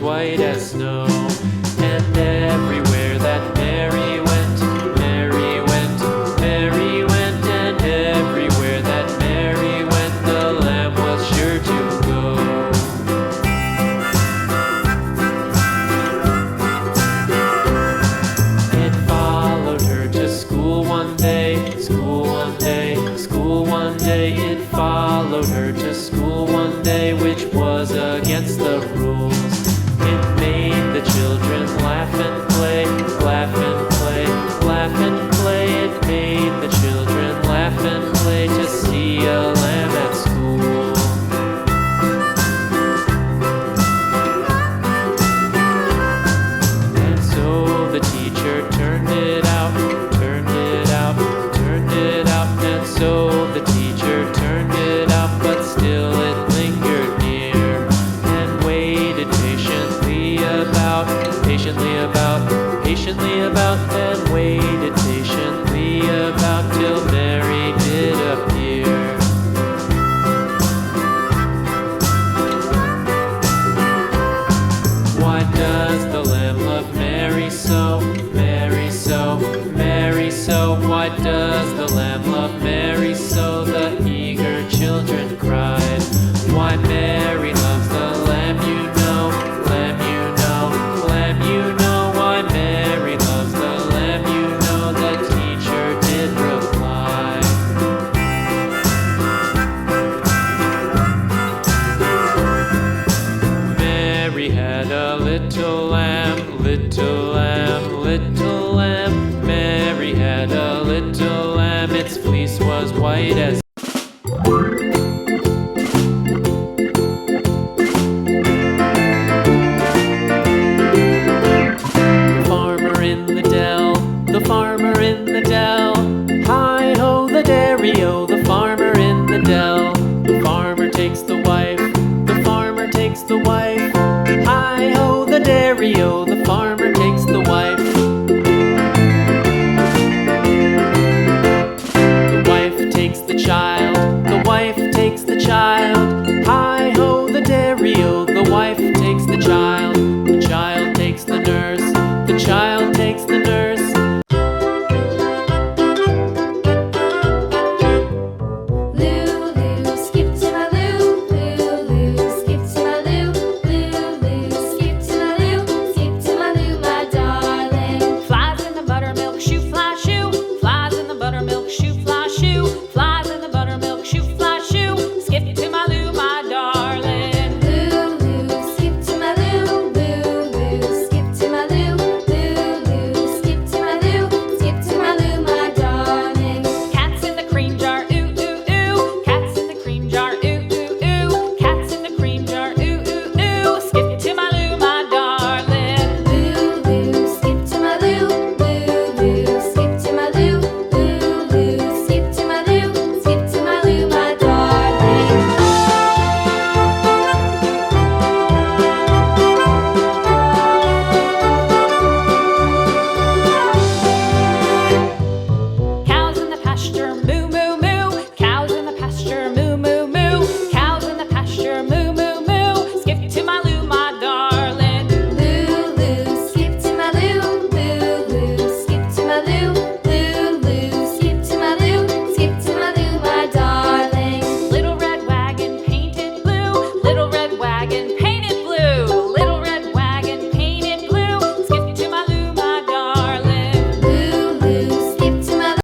white as snow. And everywhere that Mary went, Mary went, Mary went, and everywhere that Mary went, the lamb was sure to go. It followed her to school one day, school one day, school one day. It followed her to school one day, which was against the rules. It made the children laugh and play, laugh and play, laugh and play. It made the children laugh and play to see a lamb at school. And so the teacher turned it out, turned it out, turned it out. And so the teacher turned it out, but still it lingered near and waited patiently about, patiently about, and waited patiently about till Mary did appear. Why does the lamb love Mary so, Mary so, Mary so? Why does the lamb love Mary so? The eager children cried. Why Mary loves the lamb, you know, lamb, you know, lamb, you know. Why Mary loves the lamb, you know, the teacher did reply. Mary had a little lamb, little lamb, little lamb. Mary had a little lamb, its fleece was white as the farmer in the dell. Hi-ho, the dairy-o, the farmer in the dell. The farmer takes the wife, the farmer takes the wife. Hi-ho, the dairy-o, the